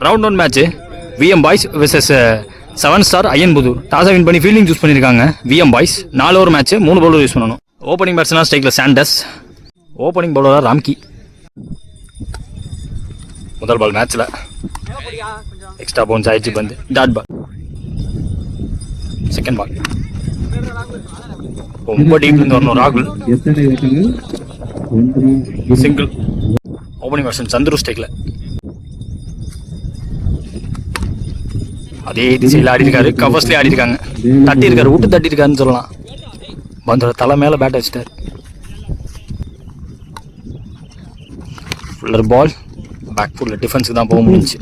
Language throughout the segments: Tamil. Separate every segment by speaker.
Speaker 1: Round 1 match VM boys versus 7 star Ayyanputhur. டாஸை வின் பண்ணி ஃபீல்டிங் சூஸ் பண்ணியிருக்காங்க VM boys. 4 over match, 3 bowler use பண்ணணும். ஓப்பனிங் பேட்ஸ்மேனா ஸ்ட்ரைக்கில் சாண்டஸ், ஓப்பனிங் பவுலராக ராம்கி. முதல் பால் மேட்ச்சில் எக்ஸ்ட்ரா பவுன்ஸ் ஆயிடுச்சு, பந்து டாட் பால். செகண்ட் பால் ரொம்ப டீப்லேருந்து வரணும் ராகுல், சிங்கிள். ஓப்பனிங் பேட்ஸ்மேன் சந்துரு ஸ்ட்ரைக்கில் அதே திசையில் ஆடி இருக்காரு, கவர்ஸ்லேயே ஆடி இருக்காங்க, தட்டி இருக்காரு, விட்டு தட்டி இருக்காருன்னு சொல்லலாம். பந்தோட தலை மேலே பேட் வச்சுட்டார். ஃபுல்லர் பால், பேக் ஃபுல்ல டிஃபென்ஸுக்கு தான் போக முடிஞ்சு.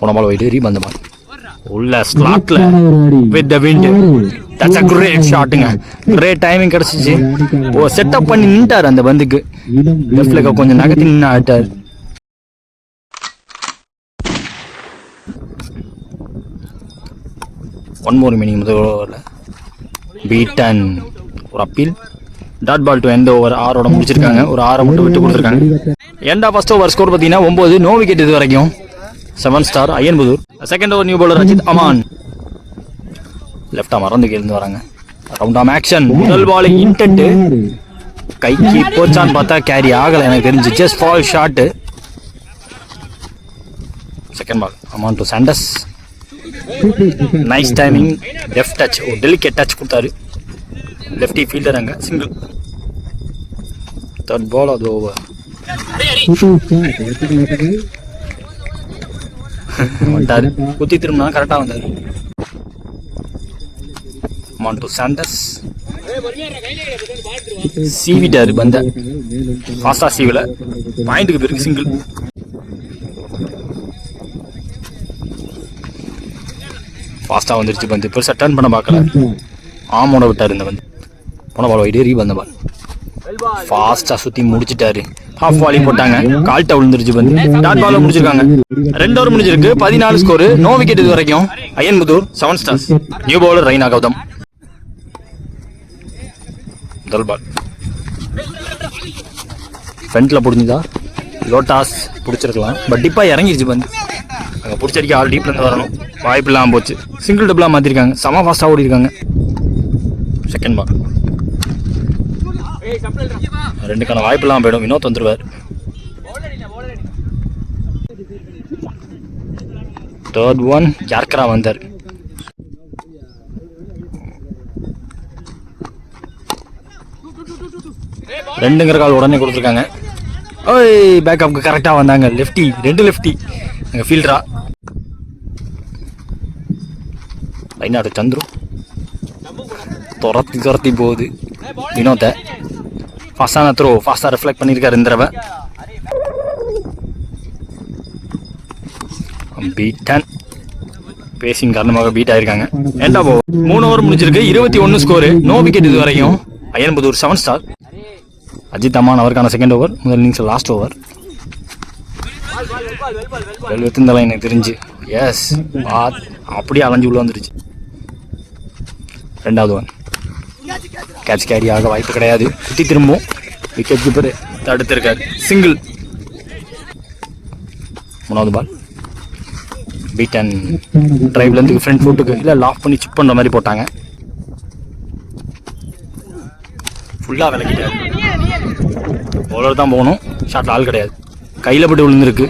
Speaker 1: போன பால் வைட் ரீபந்த பால் உள்ள ஸ்லாட்ல with the wind. That's a great ஷாட்டுங்க, கிரேட் டைமிங் கிடைச்சிச்சு. ஓ செட்டப் பண்ணி நின்ட்டார் அந்த பந்துக்கு, லெஃப்ட் லெக்க கொஞ்சம் நகர்த்தி நின்று ஆட்டார். ஒன் மோர் மீனிங் முதல் ஓவரில் பீட் அண்ட் ஒரு appeal. Dot ball to end over. 6 முடிச்சிருக்காங்க, ஒரு 6 மட்டும் விட்டு கொடுத்துருக்காங்க. End of first over score பார்த்தீங்கன்னா 9, நோ விக்கெட் இது வரைக்கும். 7 star Ayyanputhur. Second over new bowler Rajith Aman, left arm மறந்து கேள்ந்து வராங்க. ரவுண்ட் ஆம் ஆக்ஷன். முதல் பால் இன்டென்ட், கைக்கு போச்சான்னு பார்த்தா கேரி ஆகலை எனக்கு தெரிஞ்சு, just fall shot. Second ball Aman to சாண்டஸ், நைஸ் டைமிங், லெஃப்ட் டச், ஒரு டெலிகேட் டச் கொடுத்தாரு. லெஃப்டி ஃபீல்டர் அங்கே சிங்கிள். தேர்ட் பால் அது ஓவர். வந்தாரு, குத்தி திரும்பினா கரெக்டாக வந்தார். மான் டு சாண்டஸ், சீவிட்டாரு பந்த, ஃபாஸ்டா சீவில, பாயிண்ட்டுக்கு பிறகு சிங்கிள். ஃபாஸ்ட்டாக வந்துருச்சு பந்து, பெருசாக டர்ன் பண்ண பார்க்கல, ஆமோட விட்டார் இந்த பந்து. போன பால் வைடு ரீபந்த பால், ஃபாஸ்ட்டாக சுற்றி முடிச்சிட்டாரு. ஹாஃப் வாலி போட்டாங்க, கால்ட்ட விழுந்துருச்சு பந்து. டாட் பால் முடிச்சிருக்காங்க. 2 ஓவர் முடிஞ்சிருக்கு, 14 ஸ்கோர், நோ விக்கெட் இது வரைக்கும். Ayyanputhur 7 stars. New bowler Raina Gautam. முதல் பால் ஃப்ரண்ட்ல பிடிச்சிதா, லோட்டாஸ் பிடிச்சிருக்கலாம், பட் டிப்பாக இறங்கிருச்சு பந்து. அங்கே பிடிச்சடிக்க ஆள் டீப்லேருந்து வரணும், வாய்ப்பு இல்லாமல் போச்சு. சிங்கிள் டபுளாக மாற்றிருக்காங்க, செம ஃபாஸ்ட்டாக ஓடி இருக்காங்க. செகண்ட் பால் 2க்கான வாய்ப்பு இல்லாமல் போயிடும், வினோத் வந்துடுவார். தேர்ட் ஒன் யார்கரா வந்தார். ரெண்டுங்கிற கால் உடனே கொடுத்துருக்காங்க. ஓய் பேக்கப்புக்கு கரெக்டாக வந்தாங்க, லெஃப்டி, 2 லெஃப்டி அங்கே ஃபீல்டரா. லைனாடு சந்துரு துரத்தி போகுது வினோத்தை. ஃபாஸ்டான த்ரோ, ஃபாஸ்ட்டாக ரிஃப்ளெக்ட் பண்ணியிருக்காரு இந்த தடவை. பீட்டன் பேசிங் காரணமாக பீட் ஆயிருக்காங்க. ஏண்டா போ 3 ஓவர் முடிஞ்சிருக்கு, 21 ஸ்கோரு, நோ விக்கெட் இது வரைக்கும். அய்யன்புதூர் 7 ஸ்டார். அஜித் அமான் அவருக்கான செகண்ட் ஓவர், முதல் இன்னிங்ஸ் லாஸ்ட் ஓவர். வெல்வெத்திருந்தாலும் எனக்கு தெரிஞ்சு எஸ் அப்படியே அலைஞ்சு உள்ள வந்துருச்சு. 2வது ஒன் கேட்ச் கேரி ஆக வாய்ப்பு கிடையாது, சுற்றி திரும்பவும் விக்கெட் கீப்பர் தடுத்திருக்காரு, சிங்கிள். 3வது பால் பீட் அண்ட் டிரைவ்லேருந்து ஃப்ரண்ட் ஃபுட்டுக்கு இல்லை லாக் பண்ணி சிப் பண்ணுற மாதிரி போட்டாங்க. ஃபுல்லாக விளக்கிட்டாரு. பவுலர் தான் போகணும், ஷாட்டில் ஆள் கிடையாது, கையில் பட்டு விழுந்துருக்கு.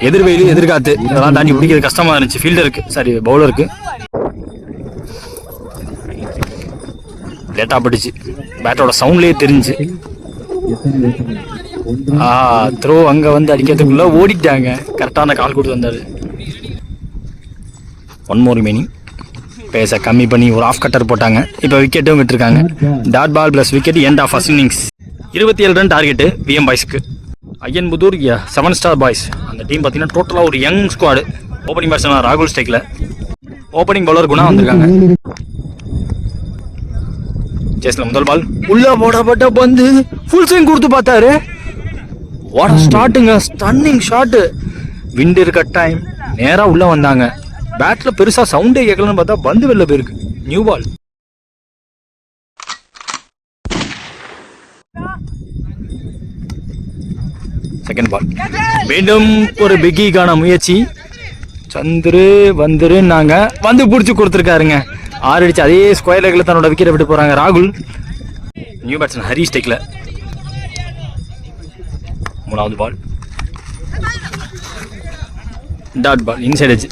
Speaker 1: எதிர்வெயில் எதிர்காத்து இதெல்லாம் தாண்டி பிடிக்கிறது கஷ்டமாக இருந்துச்சு ஃபீல்டருக்கு, சாரி பவுலருக்கு. லேட்டாக பட்டுச்சு, பேட்டோட சவுண்ட்லேயே தெரிஞ்சு. த்ரோ அங்கே வந்து அடிக்கிறதுக்குள்ளே ஓடிட்டாங்க, கரெக்டான கால் கொடுத்து வந்தார். 1 மோர் மீனிங், பேச கம்மி பண்ணி ஒரு ஆஃப் கட்டர் போட்டாங்க. இப்போ விக்கெட்டும் விட்டுருக்காங்க. Dot ball plus wicket, end of first innings. 27 run target VM பாய்ஸ்க்கு. Ayyanputhur 7 star boys. அந்த டீம் பார்த்தீங்கன்னா டோட்டலாக ஒரு யங் ஸ்குவாடு. ஓப்பனிங் பேட்ஸ்மேன் ராகுல் ஸ்ட்ரைக்கில், ஓப்பனிங் பவுலர் குணா வந்திருக்காங்க. சேஸ்ல முதல் பால் உள்ள போடப்பட்ட பந்து, ஃபுல் ஸ்விங் கொடுத்து பார்த்தாரு. வாட் ஸ்டார்ட்டுங்க, ஸ்டன்னிங் ஷாட்டு. விண்ட் இருக்க டைம் நேராக உள்ள வந்தாங்க. பேட்ல பெருசா சவுண்டே கேட்கலன்னு பார்த்தா பந்து வெளில போயிருக்கு. New ball. செகண்ட் பால் மீண்டும் ஒரு பிக்கிக்கான முயற்சி. சந்துரு வந்துருன்னாங்க, வந்து பிடிச்சி கொடுத்துருக்காருங்க. 6 அடிச்சு அதே ஸ்கொயர் லெக்கில் தன்னோட விக்கெட்டை விட்டு போகிறாங்க ராகுல். நியூ பேட்ஸ்மேன் ஹரி ஸ்டேக்கில். 3வது ball dot ball inside edge.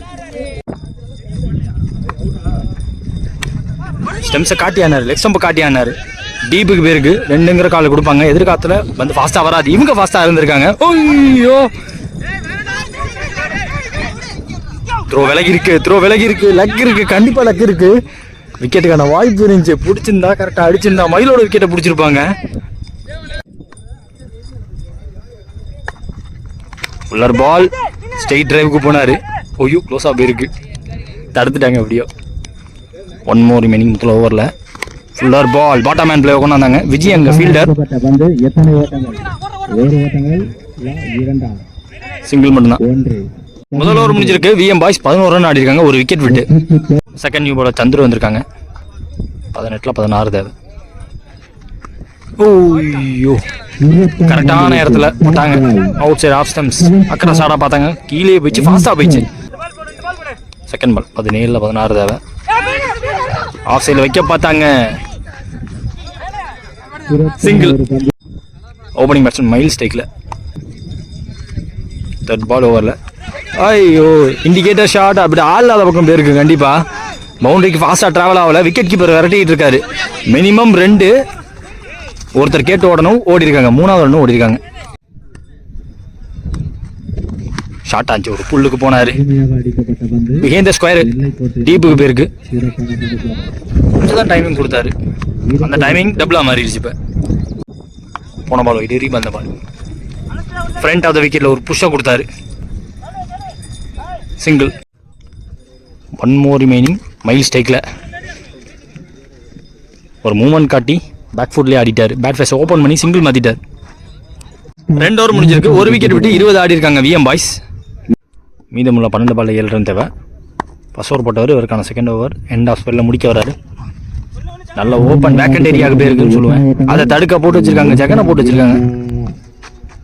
Speaker 1: ஸ்டெம்ஸை காட்டி ஆனார், லெக் ஸ்டம்பை காட்டி ஆனார். டீப்புக்கு பேருக்கு 2ங்கிற கால் கொடுப்பாங்க. எதிர்காலத்தில் வந்து ஃபாஸ்ட்டாக வராது, இவங்க ஃபாஸ்ட்டாக இருந்திருக்காங்க. ஓய்யோ த்ரோ விலகி இருக்கு, லக் இருக்கு, கண்டிப்பா லக் இருக்கு. விக்கெட்டுக்கான வாய்ப்பு இருந்துச்சு, பிடிச்சிருந்தா கரெக்டா அடிச்சிருந்தா மயிலோட விக்கெட்டை பிடிச்சிருப்பாங்க. ஃபுல்லர் பால் ஸ்ட்ரெயிட் டிரைவுக்கு போனாரு. ஓய்யோ க்ளோஸா போயிருக்கு, தடுத்துட்டாங்க எப்படியோ. 1 more remaining முதல் ஓவரில். ஃபுல்லர் பால் பாட்டம் மேன் பிளே கொண்டாந்தாங்க. விஜய் அங்க ஃபீல்டர். சிங்கிள் மட்டும்தான். முதல் ஓவர் முடிஞ்சிருக்கு. விஎம் பாய்ஸ் 11 ரன் ஆடி இருக்காங்க, ஒரு விக்கெட் விட்டு. செகண்ட் நியூ பாலர் சந்துரு வந்திருக்காங்க. 18ல் 16 தேவை. ஓய்யோ கரெக்டான இடத்துல போட்டாங்க. Outside off stumps. அக்கறை சாடா பார்த்தாங்க, கீழே போயிடுச்சு, ஃபாஸ்டா போயிடுச்சு. செகண்ட் பால் 17ல் 16 தேவை. ஆஃப் சைடில் வைக்க பார்த்தாங்க, சிங்கிள். ஓப்பனிங் பேட்ஸ்மேன் மைல் ஸ்டேக்கில். தேர்ட் பால் ஓவரில். ஐயோ இண்டிகேட்டர் ஷாட் அப்படி ஆள் இல்லாத பக்கம் போயிருக்கு. கண்டிப்பாக பவுண்டரிக்கு ஃபாஸ்ட்டாக ட்ராவல் ஆகலை. விக்கெட் கீப்பர் விரட்டிட்டு இருக்காரு. மினிமம் 2 ஒருத்தர் கேட்டு ஓடணும், ஓடி இருக்காங்க. 3வது ரன்னும் ஓடி இருக்காங்க. ஷார்ட் ஆச்சு, ஒரு புல்லுக்கு போனாரு. பிஹைண்ட் த ஸ்கொயர் டீப்புக்கு போயிருக்கு. டைமிங் கொடுத்தாரு, அந்த டைமிங் டபுளா மாறிடுச்சு. இப்போ போன பால் போயிட்டு ரீப் அந்த பால் ஃப்ரண்ட் ஆஃப் த விக்கெட்ல ஒரு புஷ்ஷை கொடுத்தாரு. சிங்கிள். 1 more remaining மைல் ஸ்டேக்கில். ஒரு மூவ்மெண்ட் காட்டி பேக் ஃபுட்லேயே ஆடிட்டார். பேட் ஃபேஸை ஓப்பன் பண்ணி சிங்கிள் மாற்றிட்டார். 2 ஓவர் முடிஞ்சிருக்கு, ஒரு விக்கெட் விட்டு 20 ஆடி இருக்காங்க விஎம் பாய்ஸ். மீதமுள்ள 12 பால்ல 7 ரன் தேவை. ஃபர்ஸ்ட் ஓவர் போட்டவர் இவருக்கான செகண்ட் ஓவர் எண்ட் ஆஃப் ஸ்பெல்லில் முடிக்க வராரு. நல்ல ஓப்பன் பேக்கண்ட் ஏரியாவுக்கு போயிருக்குன்னு சொல்லுவேன். அதை தடுக்க போட்டு வச்சிருக்காங்க, ஜகனை போட்டு வச்சிருக்காங்க.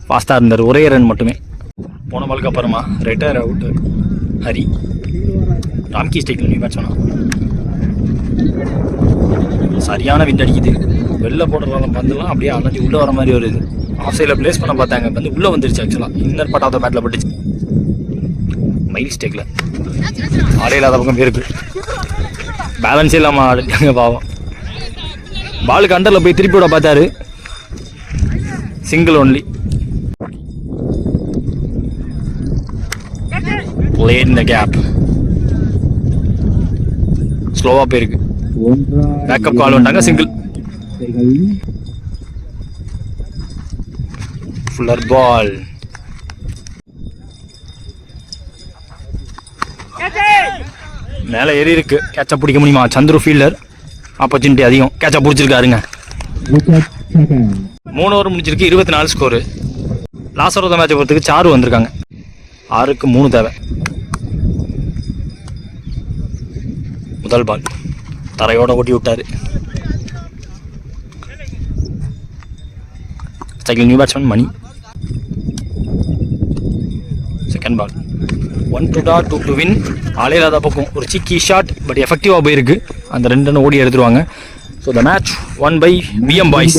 Speaker 1: ஃபாஸ்ட்டாக இருந்தார், ஒரே ரன் மட்டுமே. போன பாலுக்கு அப்புறமா ரிட்டையர் அவுட் ஹரி. ராம்கி ஸ்டேக்கில் நியூ பேட்ஸ்மேனா. சரியான விண்ட் அடிக்குது. வெளில போடுற பந்தெல்லாம் அப்படியே அலைஞ்சி உள்ளே வர மாதிரி ஒரு இது. ஆஃப் சைடில் பிளேஸ் பண்ண பார்த்தாங்க, வந்து உள்ளே வந்துருச்சு. ஆக்சுவலாக இன்னர் பார்ட் ஆஃப் த பேட்டில் பட்டுச்சு. மைல் ஸ்டேக்கில் ஆடே இல்லாத பக்கம் போயிருக்கு. பேலன்ஸே இல்லாமல் ஆடிட்டாங்க பாவம். பாலுக்கு அண்டரில் போய் திருப்பி விட பார்த்தாரு. Single only. Played in the gap. ஸ்லோவா போயிருக்கு. பேக்கப் கால் வந்துட்டாங்க. சிங்கிள். ஃபுல்லர் பால். மேலே ஏறி இருக்கு, கேட்சா பிடிக்க முடியுமா? சந்துரு ஃபீல்டர், ஆப்பர்ச்சுனிட்டி அதிகம், கேட்சா பிடிச்சிருக்காருங்க. 3 ஓவர் முடிச்சிருக்கு, 24 ஸ்கோரு. லாஸ்ட் ஓவர் மேட்சை பொறுத்துக்கு சாரு வந்திருக்காங்க. 6க்கு 3 தேவை. முதல் பால் தரையோட ஓட்டி விட்டாரு. Second new batsman Mani. Second ball 1 to win. ஆளே இல்லாத பக்கம் ஒரு சிக்கி ஷாட், பட் எஃபெக்டிவாக போயிருக்கு. அந்த 2 ரன் ஓடி எடுத்துருவாங்க. So the match won by VM Boys.